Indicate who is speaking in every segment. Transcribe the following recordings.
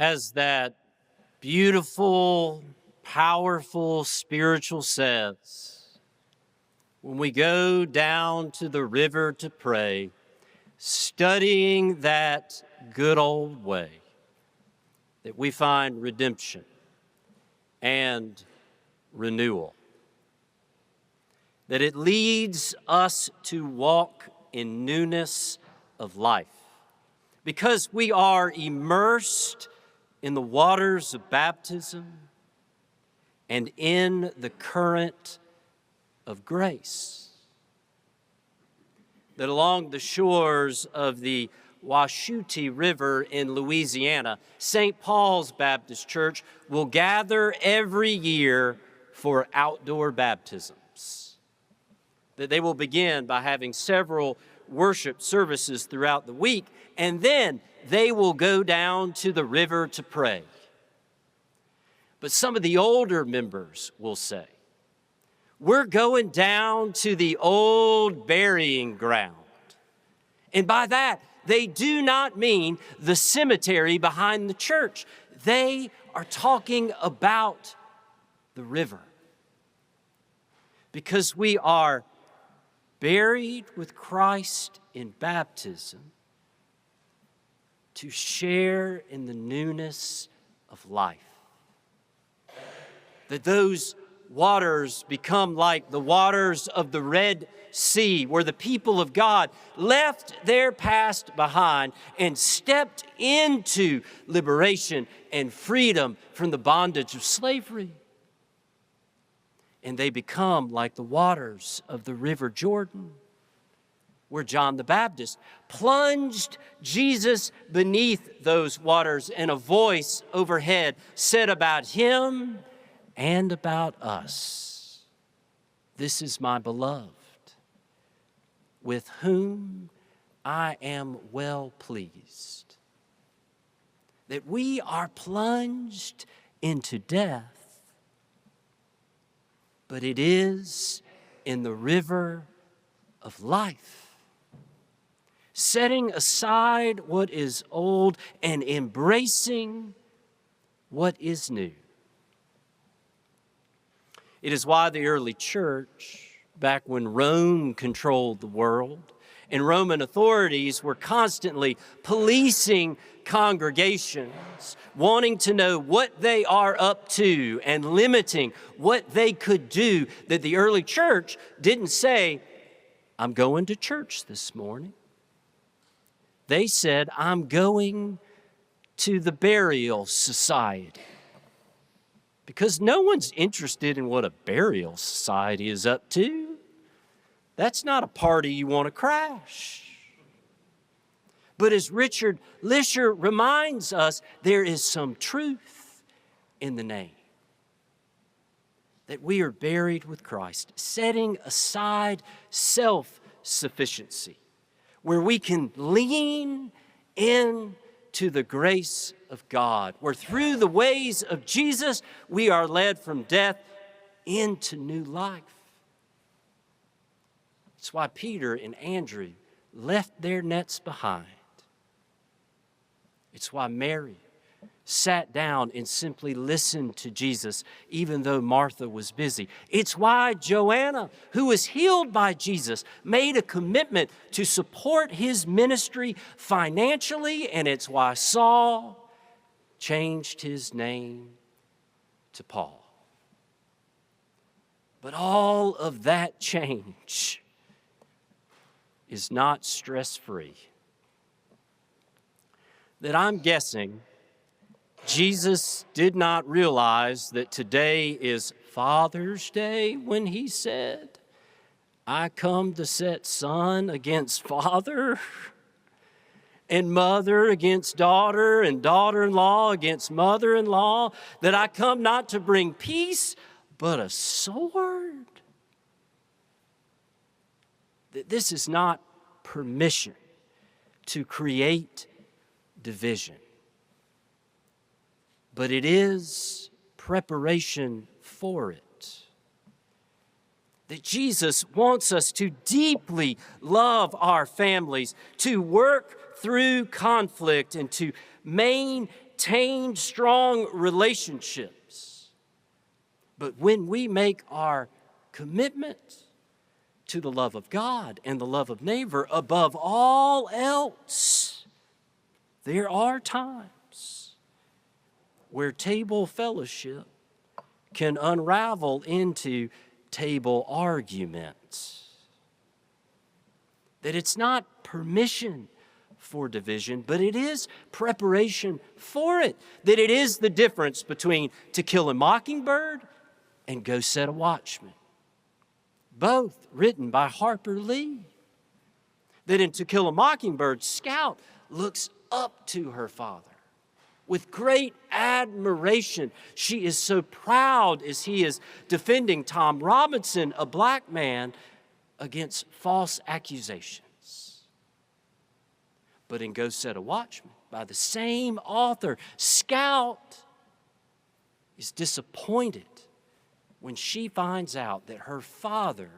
Speaker 1: As that beautiful, powerful spiritual says, when we go down to the river to pray, studying that good old way, that we find redemption and renewal. That it leads us to walk in newness of life. Because we are immersed in the waters of baptism and in the current of grace. That along the shores of the Washoe River in Louisiana, St. Paul's Baptist Church will gather every year for outdoor baptisms. That they will begin by having several worship services throughout the week, and then they will go down to the river to pray. But some of the older members will say, we're going down to the old burying ground. And by that, they do not mean the cemetery behind the church. They are talking about the river. Because we are buried with Christ in baptism to share in the newness of life. That those waters become like the waters of the Red Sea, where the people of God left their past behind and stepped into liberation and freedom from the bondage of slavery. And they become like the waters of the River Jordan, where John the Baptist plunged Jesus beneath those waters, and a voice overhead said about him and about us, "This is my beloved, with whom I am well pleased." That we are plunged into death, but it is in the river of life, setting aside what is old and embracing what is new. It is why the early church, back when Rome controlled the world, and Roman authorities were constantly policing congregations, wanting to know what they are up to and limiting what they could do, that the early church didn't say, "I'm going to church this morning." They said, "I'm going to the burial society." Because no one's interested in what a burial society is up to. That's not a party you want to crash. But as Richard Lisher reminds us, there is some truth in the name. That we are buried with Christ, setting aside self-sufficiency, where we can lean into the grace of God, where through the ways of Jesus, we are led from death into new life. It's why Peter and Andrew left their nets behind. It's why Mary sat down and simply listened to Jesus, even though Martha was busy. It's why Joanna, who was healed by Jesus, made a commitment to support his ministry financially, and it's why Saul changed his name to Paul. But all of that change is not stress-free. That I'm guessing Jesus did not realize that today is Father's Day when he said, "I come to set son against father, and mother against daughter, and daughter-in-law against mother-in-law, that I come not to bring peace, but a sword." That this is not permission to create division, but it is preparation for it. That Jesus wants us to deeply love our families, to work through conflict, and to maintain maintain strong relationships. But when we make our commitment to the love of God and the love of neighbor above all else, there are times where table fellowship can unravel into table arguments. That it's not permission for division, but it is preparation for it. That it is the difference between To Kill a Mockingbird and Go Set a Watchman. Both written by Harper Lee. That in To Kill a Mockingbird, Scout looks up to her father with great admiration. She is so proud as he is defending Tom Robinson, a black man, against false accusations. But in Go Set a Watchman, by the same author, Scout is disappointed when she finds out that her father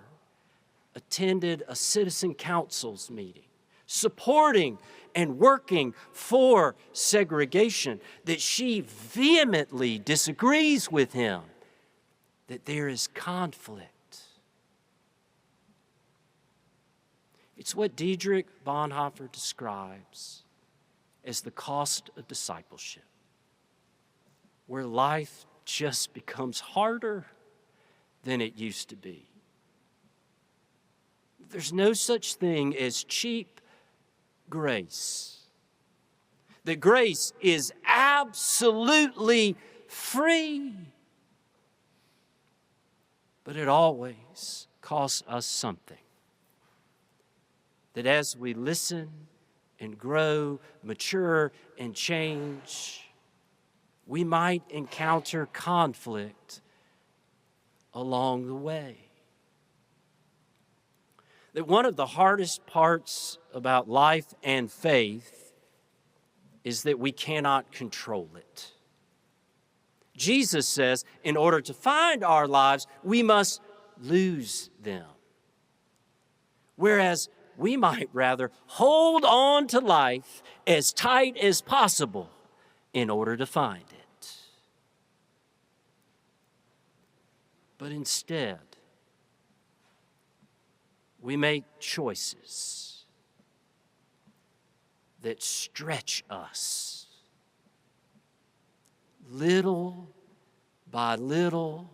Speaker 1: attended a citizen council's meeting, supporting and working for segregation, that she vehemently disagrees with him, that there is conflict. It's what Dietrich Bonhoeffer describes as the cost of discipleship, where life just becomes harder than it used to be. There's no such thing as cheap grace. That grace is absolutely free, but it always costs us something. That as we listen and grow, mature, and change, we might encounter conflict along the way. That one of the hardest parts about life and faith is that we cannot control it. Jesus says, in order to find our lives, we must lose them. Whereas we might rather hold on to life as tight as possible in order to find it. But instead, we make choices that stretch us little by little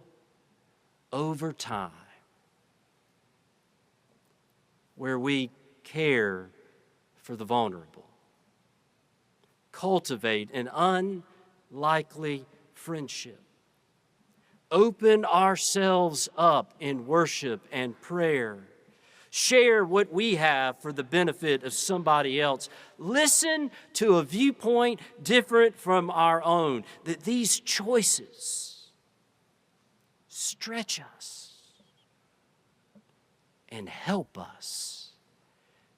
Speaker 1: over time, where we care for the vulnerable, cultivate an unlikely friendship, open ourselves up in worship and prayer, share what we have for the benefit of somebody else, listen to a viewpoint different from our own, that these choices stretch us and help us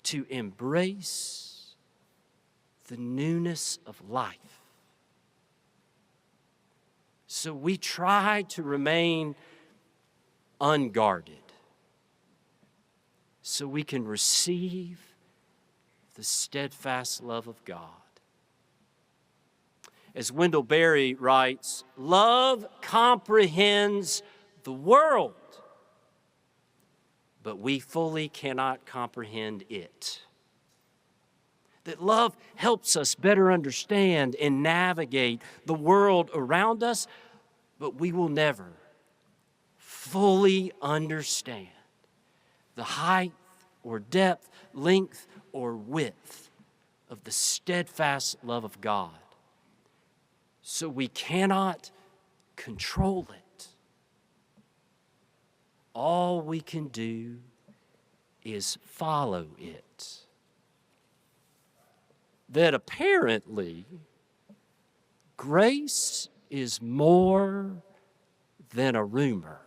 Speaker 1: to embrace the newness of life. So we try to remain unguarded so we can receive the steadfast love of God. As Wendell Berry writes, love comprehends the world, but we fully cannot comprehend it. That love helps us better understand and navigate the world around us, but we will never fully understand the height or depth, length or width of the steadfast love of God. So we cannot control it. All we can do is follow it. That apparently grace is more than a rumor.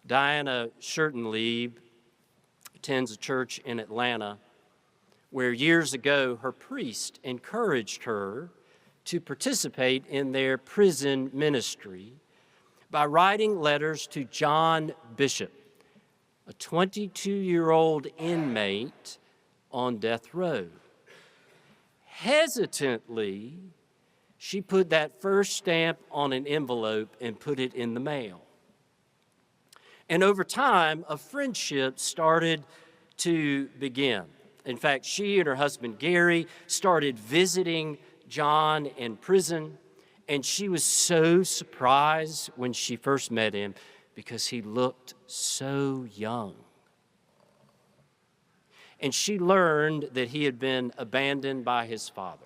Speaker 1: Diana Schertenlieb attends a church in Atlanta where years ago her priest encouraged her to participate in their prison ministry by writing letters to John Bishop, a 22-year-old inmate on death row, hesitantly, she put that first stamp on an envelope and put it in the mail. And over time, a friendship started to begin. In fact, she and her husband Gary started visiting John in prison, and she was so surprised when she first met him because he looked so young. And she learned that he had been abandoned by his father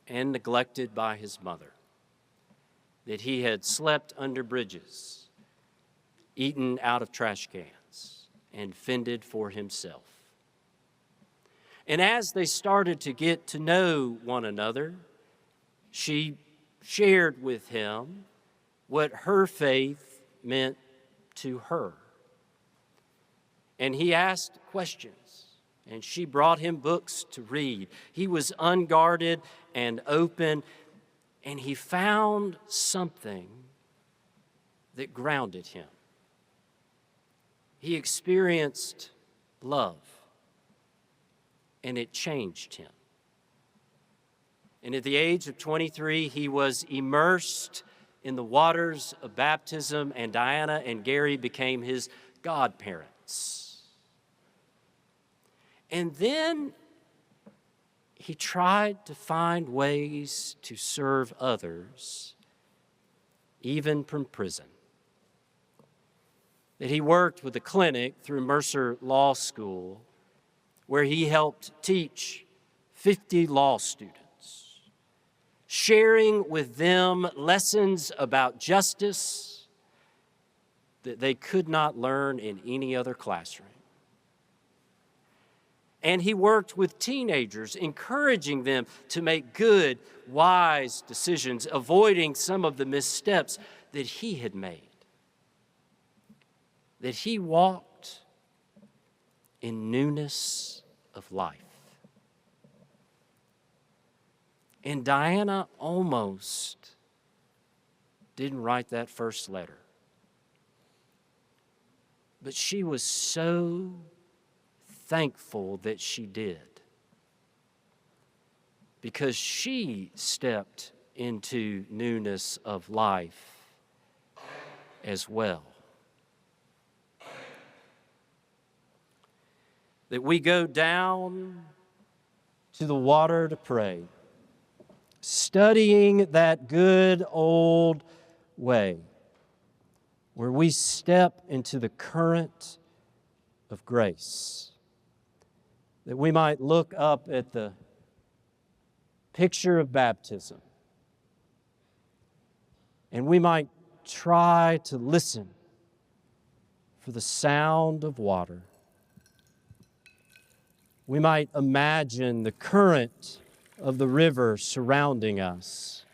Speaker 1: and neglected by his mother, that he had slept under bridges, eaten out of trash cans, and fended for himself. And as they started to get to know one another, she shared with him what her faith meant to her. And he asked questions, and she brought him books to read. He was unguarded and open, and he found something that grounded him. He experienced love, and it changed him. And at the age of 23, he was immersed in the waters of baptism, and Diana and Gary became his godparents. And then he tried to find ways to serve others, even from prison. That he worked with a clinic through Mercer Law School, where he helped teach 50 law students, sharing with them lessons about justice that they could not learn in any other classroom. And he worked with teenagers, encouraging them to make good, wise decisions, avoiding some of the missteps that he had made. That he walked in newness of life. And Diana almost didn't write that first letter. But she was so thankful that she did, because she stepped into newness of life as well. That we go down to the water to pray, studying that good old way where we step into the current of grace. That we might look up at the picture of baptism, and we might try to listen for the sound of water. We might imagine the current of the river surrounding us.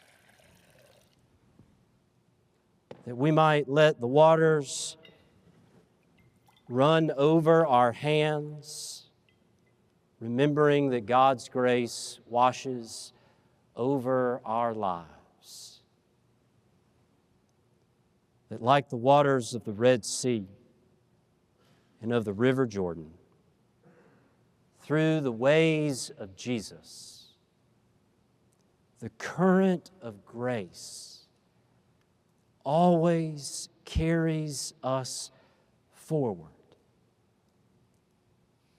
Speaker 1: That we might let the waters run over our hands, remembering that God's grace washes over our lives. That like the waters of the Red Sea and of the River Jordan, through the ways of Jesus, the current of grace always carries us forward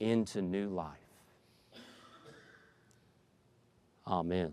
Speaker 1: into new life. Amen.